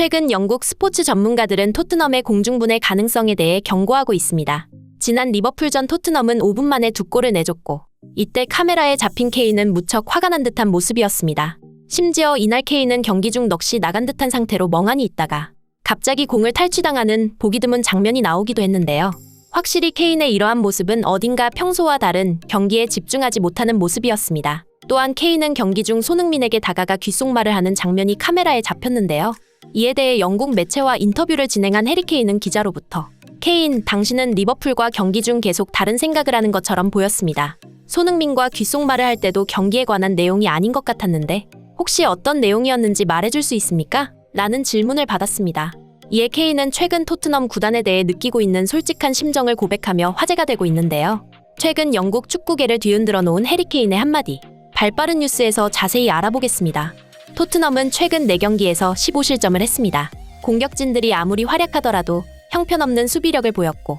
최근 영국 스포츠 전문가들은 토트넘의 공중분해 가능성에 대해 경고하고 있습니다. 지난 리버풀전 토트넘은 5분 만에 2골을 내줬고 이때 카메라에 잡힌 케인은 무척 화가 난 듯한 모습이었습니다. 심지어 이날 케인은 경기 중 넋이 나간 듯한 상태로 멍하니 있다가 갑자기 공을 탈취당하는 보기 드문 장면이 나오기도 했는데요. 확실히 케인의 이러한 모습은 어딘가 평소와 다른 경기에 집중하지 못하는 모습이었습니다. 또한 케인은 경기 중 손흥민에게 다가가 귓속말을 하는 장면이 카메라에 잡혔는데요. 이에 대해 영국 매체와 인터뷰를 진행한 해리 케인은 기자로부터 케인, 당신은 리버풀과 경기 중 계속 다른 생각을 하는 것처럼 보였습니다. 손흥민과 귓속말을 할 때도 경기에 관한 내용이 아닌 것 같았는데 혹시 어떤 내용이었는지 말해줄 수 있습니까? 라는 질문을 받았습니다. 이에 케인은 최근 토트넘 구단에 대해 느끼고 있는 솔직한 심정을 고백하며 화제가 되고 있는데요. 최근 영국 축구계를 뒤흔들어 놓은 해리 케인의 한마디. 발빠른 뉴스에서 자세히 알아보겠습니다. 토트넘은 최근 4경기에서 15실점을 했습니다. 공격진들이 아무리 활약하더라도 형편없는 수비력을 보였고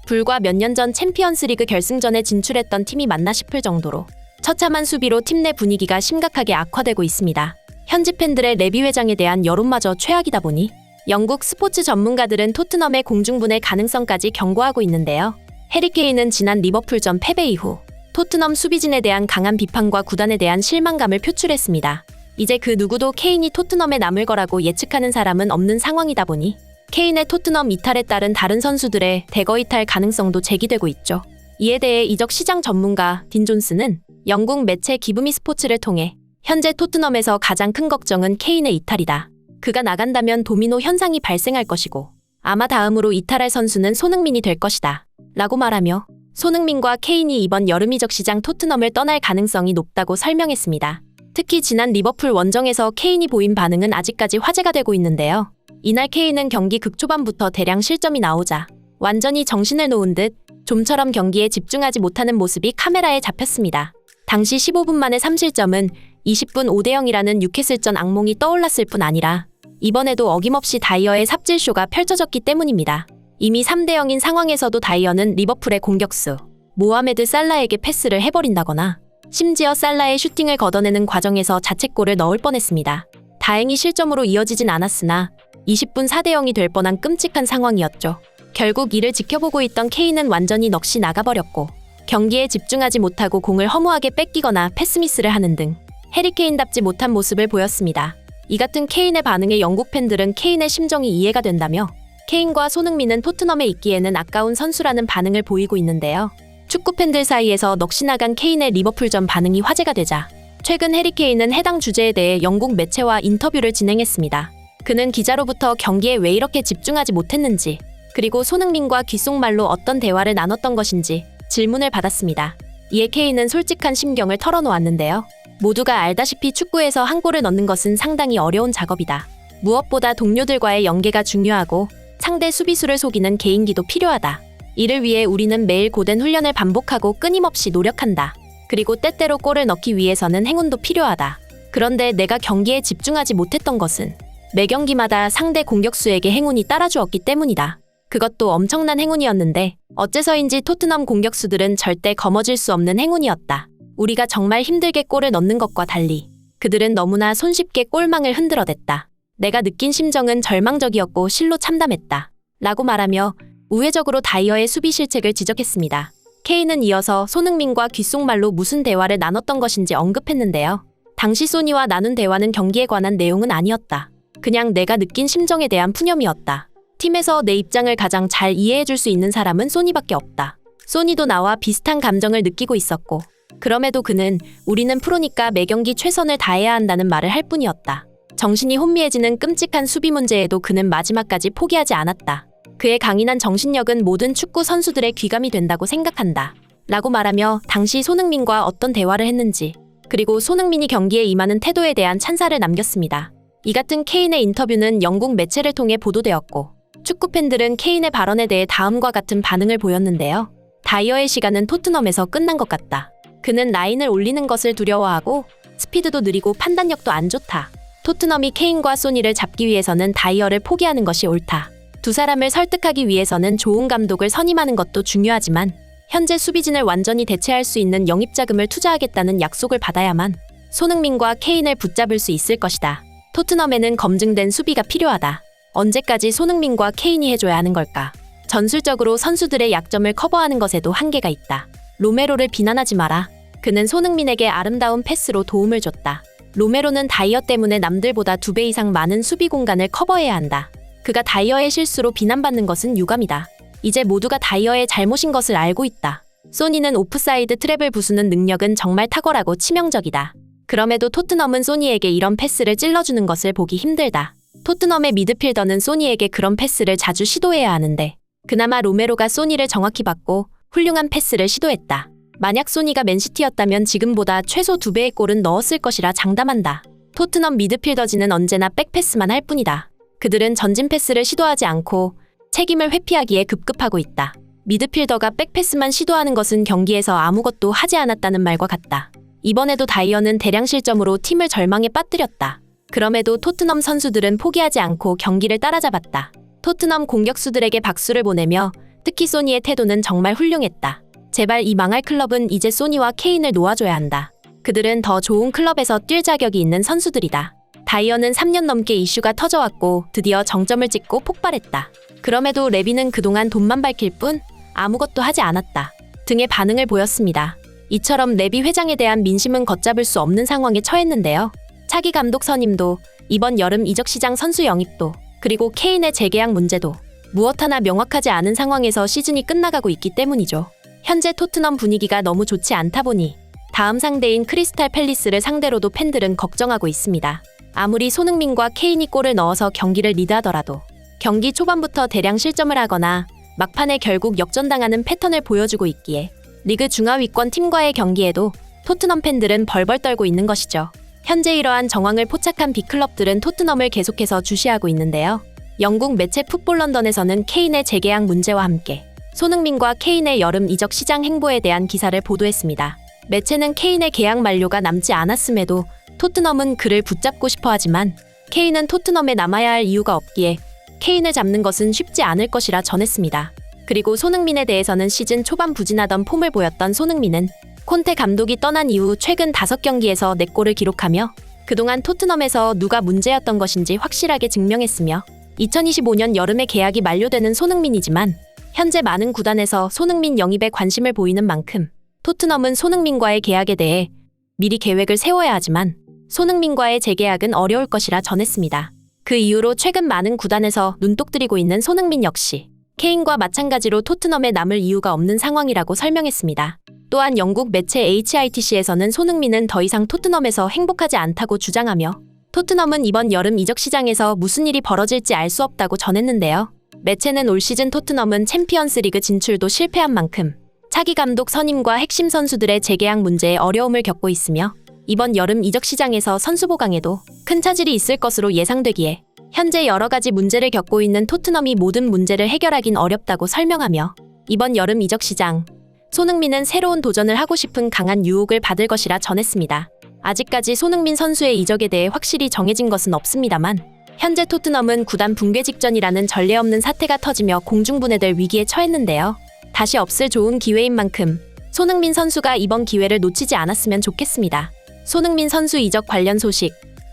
불과 몇 년 전 챔피언스리그 결승전에 진출했던 팀이 맞나 싶을 정도로 처참한 수비로 팀 내 분위기가 심각하게 악화되고 있습니다. 현지 팬들의 레비 회장에 대한 여론마저 최악이다 보니 영국 스포츠 전문가들은 토트넘의 공중분해 가능성까지 경고하고 있는데요. 해리 케인은 지난 리버풀전 패배 이후 토트넘 수비진에 대한 강한 비판과 구단에 대한 실망감을 표출했습니다. 이제 그 누구도 케인이 토트넘에 남을 거라고 예측하는 사람은 없는 상황이다 보니 케인의 토트넘 이탈에 따른 다른 선수들의 대거 이탈 가능성도 제기되고 있죠. 이에 대해 이적 시장 전문가 딘 존스는 영국 매체 기브미 스포츠를 통해 현재 토트넘에서 가장 큰 걱정은 케인의 이탈이다. 그가 나간다면 도미노 현상이 발생할 것이고 아마 다음으로 이탈할 선수는 손흥민이 될 것이다. 라고 말하며 손흥민과 케인이 이번 여름 이적 시장 토트넘을 떠날 가능성이 높다고 설명했습니다. 특히 지난 리버풀 원정에서 케인이 보인 반응은 아직까지 화제가 되고 있는데요. 이날 케인은 경기 극초반부터 대량 실점이 나오자 완전히 정신을 놓은 듯 좀처럼 경기에 집중하지 못하는 모습이 카메라에 잡혔습니다. 당시 15분 만에 3실점은 20분 5대0이라는 뉴캐슬전 악몽이 떠올랐을 뿐 아니라 이번에도 어김없이 다이어의 삽질쇼가 펼쳐졌기 때문입니다. 이미 3대0인 상황에서도 다이어는 리버풀의 공격수 모하메드 살라에게 패스를 해버린다거나 심지어 살라의 슈팅을 걷어내는 과정에서 자책골을 넣을 뻔했습니다. 다행히 실점으로 이어지진 않았으나 20분 4대0이 될 뻔한 끔찍한 상황이었죠. 결국 이를 지켜보고 있던 케인은 완전히 넋이 나가버렸고 경기에 집중하지 못하고 공을 허무하게 뺏기거나 패스미스를 하는 등 해리 케인답지 못한 모습을 보였습니다. 이 같은 케인의 반응에 영국 팬들은 케인의 심정이 이해가 된다며 케인과 손흥민은 토트넘에 있기에는 아까운 선수라는 반응을 보이고 있는데요. 축구 팬들 사이에서 넋이 나간 케인의 리버풀전 반응이 화제가 되자 최근 해리 케인은 해당 주제에 대해 영국 매체와 인터뷰를 진행했습니다. 그는 기자로부터 경기에 왜 이렇게 집중하지 못했는지 그리고 손흥민과 귓속말로 어떤 대화를 나눴던 것인지 질문을 받았습니다. 이에 케인은 솔직한 심경을 털어놓았는데요. 모두가 알다시피 축구에서 한 골을 넣는 것은 상당히 어려운 작업이다. 무엇보다 동료들과의 연계가 중요하고 상대 수비수를 속이는 개인기도 필요하다. 이를 위해 우리는 매일 고된 훈련을 반복하고 끊임없이 노력한다. 그리고 때때로 골을 넣기 위해서는 행운도 필요하다. 그런데 내가 경기에 집중하지 못했던 것은 매 경기마다 상대 공격수에게 행운이 따라주었기 때문이다. 그것도 엄청난 행운이었는데 어째서인지 토트넘 공격수들은 절대 거머쥘 수 없는 행운이었다. 우리가 정말 힘들게 골을 넣는 것과 달리 그들은 너무나 손쉽게 골망을 흔들어댔다. 내가 느낀 심정은 절망적이었고 실로 참담했다. 라고 말하며 우회적으로 다이어의 수비 실책을 지적했습니다. 케인은 이어서 손흥민과 귓속말로 무슨 대화를 나눴던 것인지 언급했는데요. 당시 소니와 나눈 대화는 경기에 관한 내용은 아니었다. 그냥 내가 느낀 심정에 대한 푸념이었다. 팀에서 내 입장을 가장 잘 이해해줄 수 있는 사람은 소니밖에 없다. 소니도 나와 비슷한 감정을 느끼고 있었고 그럼에도 그는 우리는 프로니까 매 경기 최선을 다해야 한다는 말을 할 뿐이었다. 정신이 혼미해지는 끔찍한 수비 문제에도 그는 마지막까지 포기하지 않았다. 그의 강인한 정신력은 모든 축구 선수들의 귀감이 된다고 생각한다. 라고 말하며 당시 손흥민과 어떤 대화를 했는지 그리고 손흥민이 경기에 임하는 태도에 대한 찬사를 남겼습니다. 이 같은 케인의 인터뷰는 영국 매체를 통해 보도되었고 축구 팬들은 케인의 발언에 대해 다음과 같은 반응을 보였는데요. 다이어의 시간은 토트넘에서 끝난 것 같다. 그는 라인을 올리는 것을 두려워하고 스피드도 느리고 판단력도 안 좋다. 토트넘이 케인과 소니를 잡기 위해서는 다이어를 포기하는 것이 옳다. 두 사람을 설득하기 위해서는 좋은 감독을 선임하는 것도 중요하지만 현재 수비진을 완전히 대체할 수 있는 영입자금을 투자하겠다는 약속을 받아야만 손흥민과 케인을 붙잡을 수 있을 것이다. 토트넘에는 검증된 수비가 필요하다. 언제까지 손흥민과 케인이 해줘야 하는 걸까? 전술적으로 선수들의 약점을 커버하는 것에도 한계가 있다. 로메로를 비난하지 마라. 그는 손흥민에게 아름다운 패스로 도움을 줬다. 로메로는 다이어 때문에 남들보다 2배 이상 많은 수비 공간을 커버해야 한다. 그가 다이어의 실수로 비난받는 것은 유감이다. 이제 모두가 다이어의 잘못인 것을 알고 있다. 소니는 오프사이드 트랩을 부수는 능력은 정말 탁월하고 치명적이다. 그럼에도 토트넘은 소니에게 이런 패스를 찔러주는 것을 보기 힘들다. 토트넘의 미드필더는 소니에게 그런 패스를 자주 시도해야 하는데 그나마 로메로가 소니를 정확히 받고 훌륭한 패스를 시도했다. 만약 소니가 맨시티였다면 지금보다 최소 2배의 골은 넣었을 것이라 장담한다. 토트넘 미드필더진은 언제나 백패스만 할 뿐이다. 그들은 전진 패스를 시도하지 않고 책임을 회피하기에 급급하고 있다. 미드필더가 백패스만 시도하는 것은 경기에서 아무것도 하지 않았다는 말과 같다. 이번에도 다이어는 대량 실점으로 팀을 절망에 빠뜨렸다. 그럼에도 토트넘 선수들은 포기하지 않고 경기를 따라잡았다. 토트넘 공격수들에게 박수를 보내며 특히 소니의 태도는 정말 훌륭했다. 제발 이 망할 클럽은 이제 소니와 케인을 놓아줘야 한다. 그들은 더 좋은 클럽에서 뛸 자격이 있는 선수들이다. 다이어는 3년 넘게 이슈가 터져왔고 드디어 정점을 찍고 폭발했다. 그럼에도 레비는 그동안 돈만 밝힐 뿐 아무것도 하지 않았다. 등의 반응을 보였습니다. 이처럼 레비 회장에 대한 민심은 걷잡을 수 없는 상황에 처했는데요. 차기 감독 선임도 이번 여름 이적 시장 선수 영입도 그리고 케인의 재계약 문제도 무엇 하나 명확하지 않은 상황에서 시즌이 끝나가고 있기 때문이죠. 현재 토트넘 분위기가 너무 좋지 않다 보니 다음 상대인 크리스탈 팰리스를 상대로도 팬들은 걱정하고 있습니다. 아무리 손흥민과 케인이 골을 넣어서 경기를 리드하더라도 경기 초반부터 대량 실점을 하거나 막판에 결국 역전당하는 패턴을 보여주고 있기에 리그 중하위권 팀과의 경기에도 토트넘 팬들은 벌벌 떨고 있는 것이죠. 현재 이러한 정황을 포착한 빅클럽들은 토트넘을 계속해서 주시하고 있는데요. 영국 매체 풋볼 런던에서는 케인의 재계약 문제와 함께 손흥민과 케인의 여름 이적 시장 행보에 대한 기사를 보도했습니다. 매체는 케인의 계약 만료가 남지 않았음에도 토트넘은 그를 붙잡고 싶어 하지만 케인은 토트넘에 남아야 할 이유가 없기에 케인을 잡는 것은 쉽지 않을 것이라 전했습니다. 그리고 손흥민에 대해서는 시즌 초반 부진하던 폼을 보였던 손흥민은 콘테 감독이 떠난 이후 최근 5경기에서 4골을 기록하며 그동안 토트넘에서 누가 문제였던 것인지 확실하게 증명했으며 2025년 여름에 계약이 만료되는 손흥민이지만 현재 많은 구단에서 손흥민 영입에 관심을 보이는 만큼 토트넘은 손흥민과의 계약에 대해 미리 계획을 세워야 하지만 손흥민과의 재계약은 어려울 것이라 전했습니다. 그 이후로 최근 많은 구단에서 눈독 들이고 있는 손흥민 역시 케인과 마찬가지로 토트넘에 남을 이유가 없는 상황이라고 설명했습니다. 또한 영국 매체 HITC에서는 손흥민은 더 이상 토트넘에서 행복하지 않다고 주장하며 토트넘은 이번 여름 이적 시장에서 무슨 일이 벌어질지 알 수 없다고 전했는데요. 매체는 올 시즌 토트넘은 챔피언스 리그 진출도 실패한 만큼 차기 감독 선임과 핵심 선수들의 재계약 문제에 어려움을 겪고 있으며 이번 여름 이적 시장에서 선수 보강에도 큰 차질이 있을 것으로 예상되기에 현재 여러 가지 문제를 겪고 있는 토트넘이 모든 문제를 해결하긴 어렵다고 설명하며 이번 여름 이적 시장 손흥민은 새로운 도전을 하고 싶은 강한 유혹을 받을 것이라 전했습니다. 아직까지 손흥민 선수의 이적에 대해 확실히 정해진 것은 없습니다만 현재 토트넘은 구단 붕괴 직전이라는 전례 없는 사태가 터지며 공중분해될 위기에 처했는데요. 다시 없을 좋은 기회인 만큼 손흥민 선수가 이번 기회를 놓치지 않았으면 좋겠습니다. 손흥민 선수 이적 관련 소식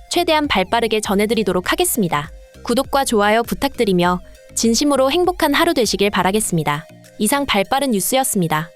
최대한 발빠르게 전해드리도록 하겠습니다. 구독과 좋아요 부탁드리며 진심으로 행복한 하루 되시길 바라겠습니다. 이상 발빠른 뉴스였습니다.